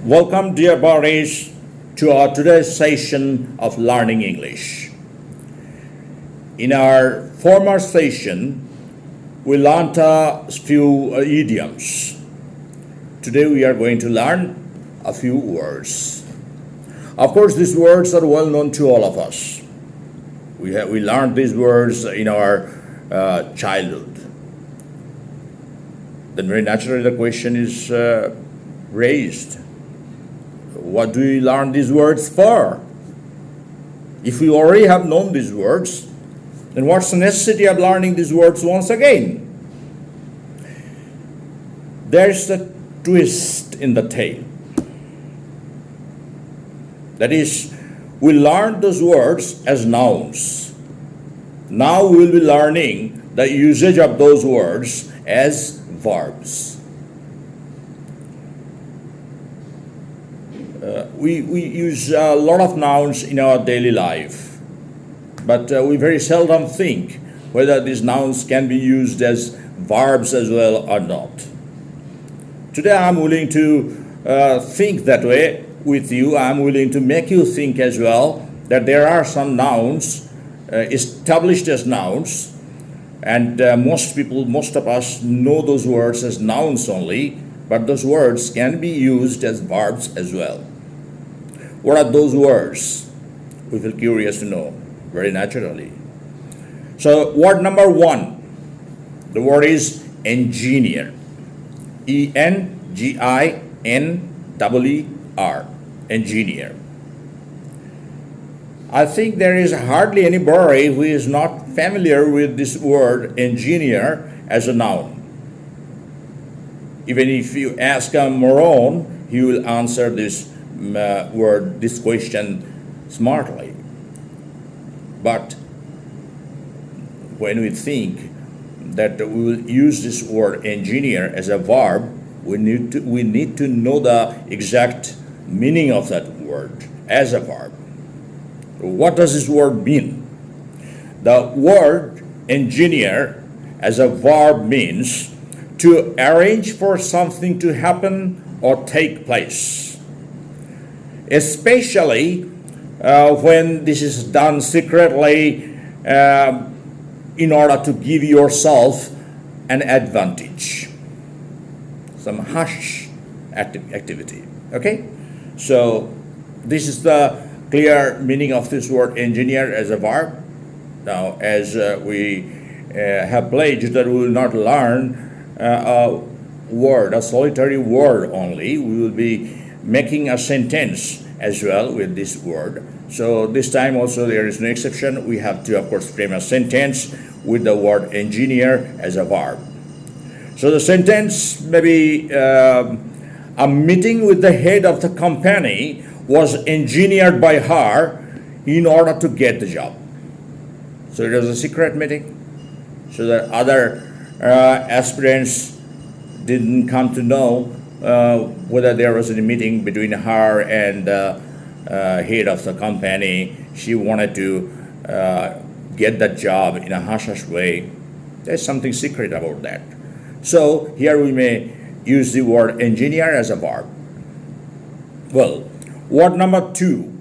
Welcome, dear buddies, to our today's session of Learning English. In our former session, we learned a few idioms. Today we are going to learn a few words. Of course, these words are well known to all of us. We learned these words in our childhood. Then very naturally the question is raised. What do we learn these words for? If we already have known these words, then what's the necessity of learning these words once again? There's a twist in the tale. That is, we learned those words as nouns. Now we will be learning the usage of those words as verbs. We use a lot of nouns in our daily life, but we very seldom think whether these nouns can be used as verbs as well or not. Today I'm willing to think that way with you. I'm willing to make you think as well that there are some nouns established as nouns, and most of us know those words as nouns only, but those words can be used as verbs as well. What are those words? We feel curious to know, very naturally. So word number one, the word is engineer. E-N-G-I-N-E-R, engineer. I think there is hardly anybody who is not familiar with this word engineer as a noun. Even if you ask a moron, he will answer this this question smartly. But when we think that we will use this word engineer as a verb, we need to know the exact meaning of that word as a verb. What does this word mean? The word engineer as a verb means to arrange for something to happen or take place, especially when this is done secretly in order to give yourself an advantage, some hush activity. Okay? So this is the clear meaning of this word engineer as a verb. Now, as we have pledged that we will not learn a solitary word only, we will be making a sentence as well with this word. So this time also there is no exception. We have to, of course, frame a sentence with the word engineer as a verb. So the sentence may be a meeting with the head of the company was engineered by her in order to get the job. So it was a secret meeting, so that other aspirants didn't come to know whether there was a meeting between her and the head of the company. She wanted to get that job in a hush-hush way. There's something secret about that. So here we may use the word engineer as a verb. Well, word number two.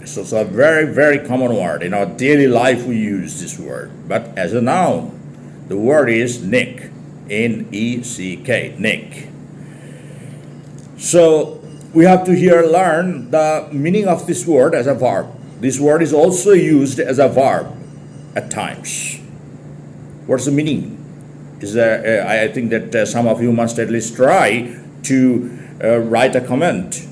So it's a very, very common word. In our daily life we use this word, but as a noun, the word is neck. N-E-C-K, neck. So we have to here learn the meaning of this word as a verb. This word is also used as a verb at times. What's the meaning? I think that some of you must at least try to write a comment.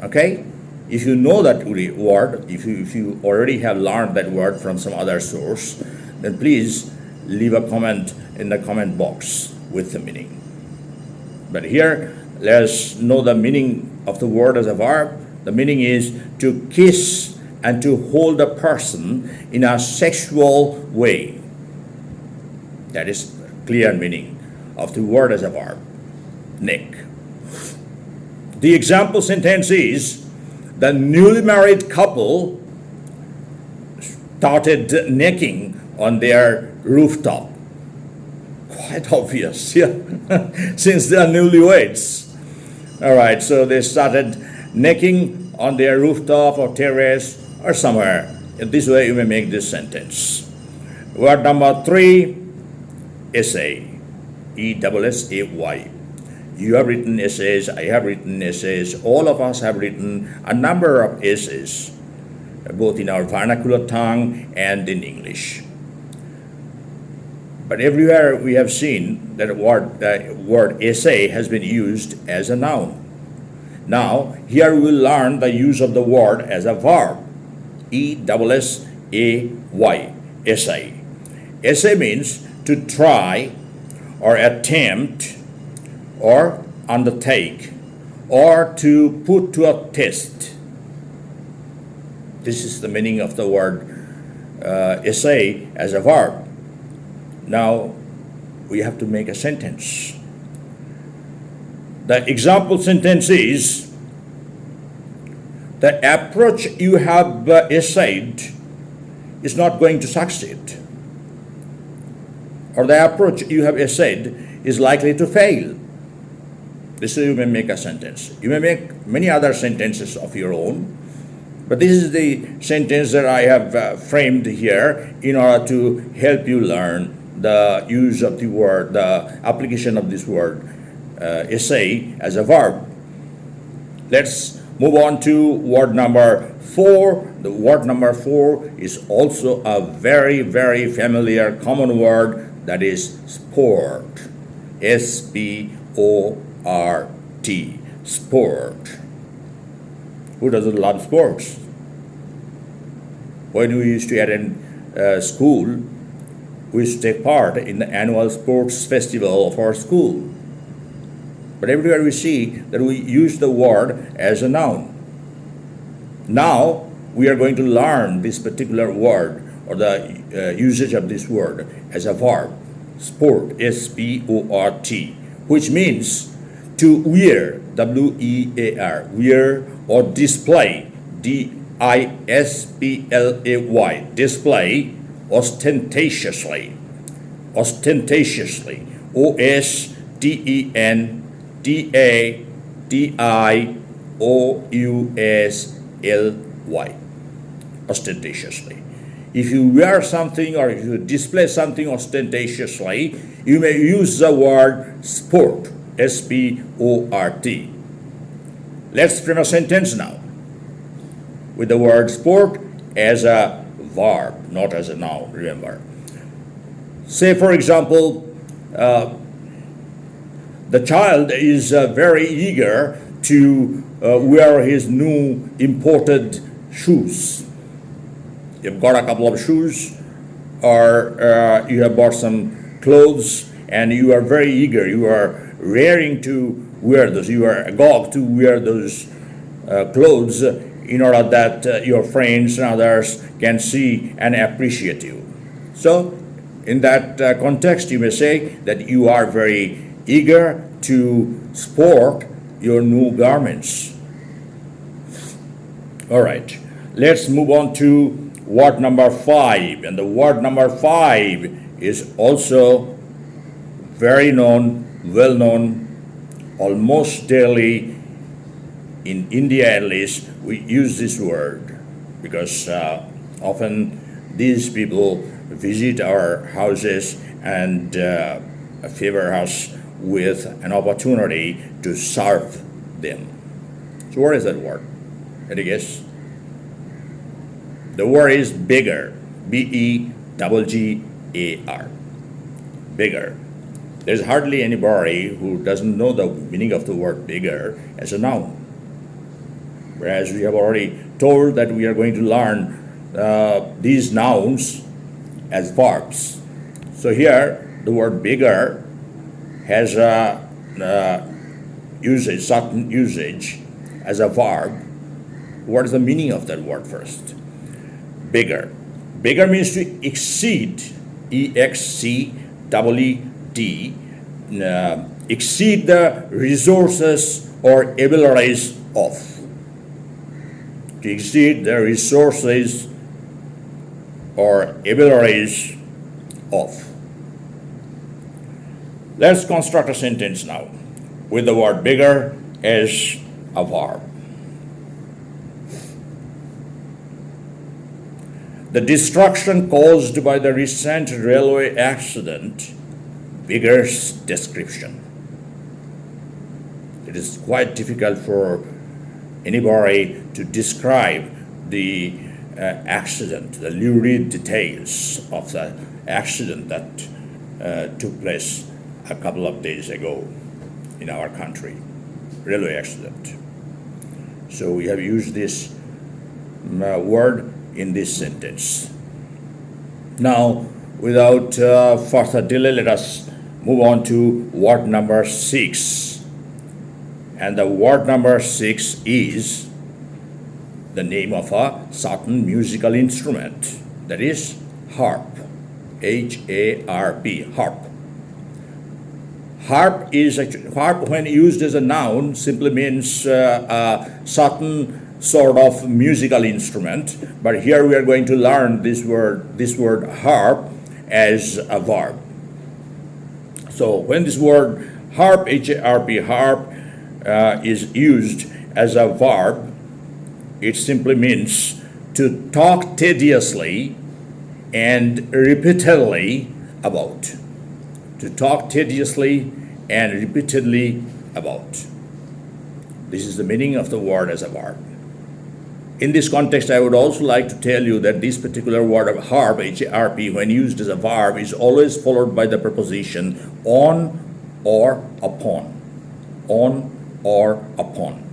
Okay? If you know that word, if you already have learned that word from some other source, then please leave a comment in the comment box with the meaning. But here, let's know the meaning of the word as a verb. The meaning is to kiss and to hold a person in a sexual way. That is the clear meaning of the word as a verb, neck. The example sentence is, the newly married couple started necking on their rooftop. Quite obvious, yeah, since they are newlyweds. All right, so they started necking on their rooftop or terrace or somewhere. In this way, you may make this sentence. Word number 3, essay. 𝙍𝙊𝙐𝙍𝙎. You have written essays, I have written essays, all of us have written a number of essays, both in our vernacular tongue and in English. But everywhere we have seen that the word essay has been used as a noun. Now, here we will learn the use of the word as a verb. 𝙍𝙊𝙐𝙍𝙎, essay. Essay means to try or attempt or undertake or to put to a test. This is the meaning of the word essay as a verb. Now, we have to make a sentence. The example sentence is, the approach you have essayed is not going to succeed. Or the approach you have essayed is likely to fail. This way you may make a sentence. You may make many other sentences of your own, but this is the sentence that I have framed here in order to help you learn the use of the word, the application of this word, essay as a verb. Let's move on to word number 4. The word number 4 is also a very, very familiar common word, that is sport. S-P-O-R-T. Sport. Who doesn't love sports? When we used to attend school, we used to take part in the annual sports festival of our school. But everywhere we see that we use the word as a noun. Now, we are going to learn this particular word or the usage of this word as a verb. Sport, S-P-O-R-T, which means to wear, W-E-A-R, wear, or display, D-I-S-P-L-A-Y, display, ostentatiously, ostentatiously, O-S-T-E-N-T-A-D-I-O-U-S-L-Y, ostentatiously. If you wear something or if you display something ostentatiously, you may use the word sport, S-P-O-R-T. Let's frame a sentence now with the word sport as a verb, not as a noun, remember. Say, for example, the child is very eager to wear his new imported shoes. You've got a couple of shoes, or you have bought some clothes, and you are very eager. You are raring to wear those. You are agog to wear those clothes in order that your friends and others can see and appreciate you. So, in that context, you may say that you are very eager to sport your new garments. All right, let's move on to word number 5, and the word number 5 is also very known, well known, almost daily in India at least. We use this word because often these people visit our houses and favor us with an opportunity to serve them. So what is that word? Any guess? The word is bigger, B-E-G-G-A-R, bigger. There's hardly anybody who doesn't know the meaning of the word bigger as a noun. Whereas we have already told that we are going to learn these nouns as verbs. So here, the word bigger has a usage, certain usage as a verb. What is the meaning of that word first? Bigger. Bigger means to exceed, E-X-C-E-E-D, exceed the resources or abilities of. To exceed the resources or abilities of. Let's construct a sentence now with the word bigger as a verb. The destruction caused by the recent railway accident beggars description. It is quite difficult for anybody to describe the accident, the lurid details of the accident that took place a couple of days ago in our country, railway accident. So we have used this word in this sentence. Now, without further delay, let us move on to word number 6. And the word number 6 is the name of a certain musical instrument, that is harp, H-A-R-P, harp. Harp, when used as a noun, simply means a certain sort of musical instrument, but here we are going to learn this word harp as a verb. So when this word harp, H-A-R-P, harp, is used as a verb, it simply means to talk tediously and repeatedly about. To talk tediously and repeatedly about. This is the meaning of the word as a verb. In this context, I would also like to tell you that this particular word of harp, H-A-R-P, when used as a verb, is always followed by the preposition on or upon. On or upon.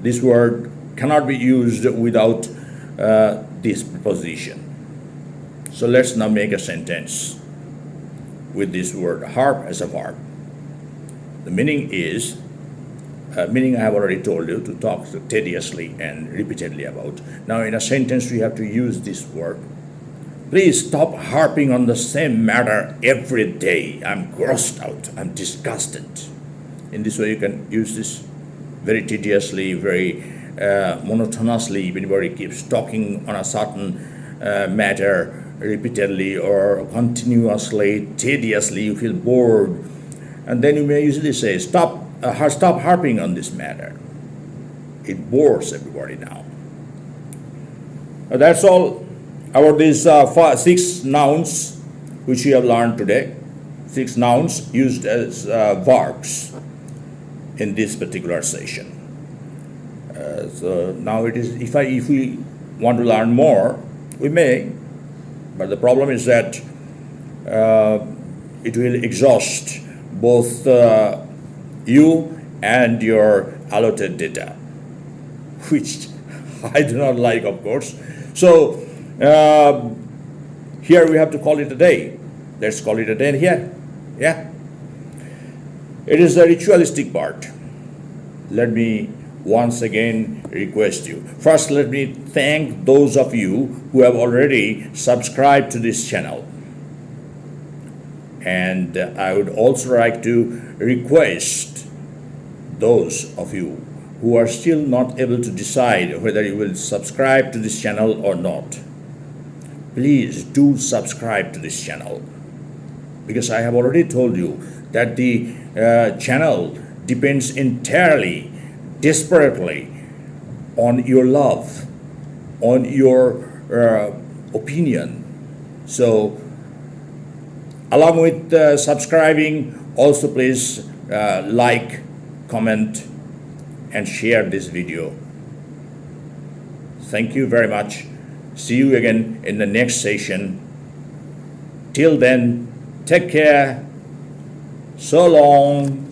This word cannot be used without this preposition. So let's now make a sentence with this word harp as a verb. The meaning is, meaning I have already told you, to talk tediously and repeatedly about. Now in a sentence we have to use this word. Please stop harping on the same matter every day. I'm grossed out, I'm disgusted. In this way you can use this very tediously, very monotonously. If anybody keeps talking on a certain matter repeatedly or continuously, tediously, you feel bored. And then you may usually say, stop harping on this matter. It bores everybody now. That's all about these 6 nouns which we have learned today. 6 nouns used as verbs in this particular session. So now it is, if we want to learn more, we may, but the problem is that it will exhaust both you and your allotted data, which I do not like, of course. So here we have to call it a day. Let's call it a day here. Yeah. It is the ritualistic part. Let me once again request you. First, let me thank those of you who have already subscribed to this channel. And I would also like to request those of you who are still not able to decide whether you will subscribe to this channel or not. Please do subscribe to this channel, because I have already told you that the channel depends entirely, desperately on your love, on your opinion. So along with subscribing, also please like, comment, and share this video. Thank you very much. See you again in the next session. Till then, take care. So long.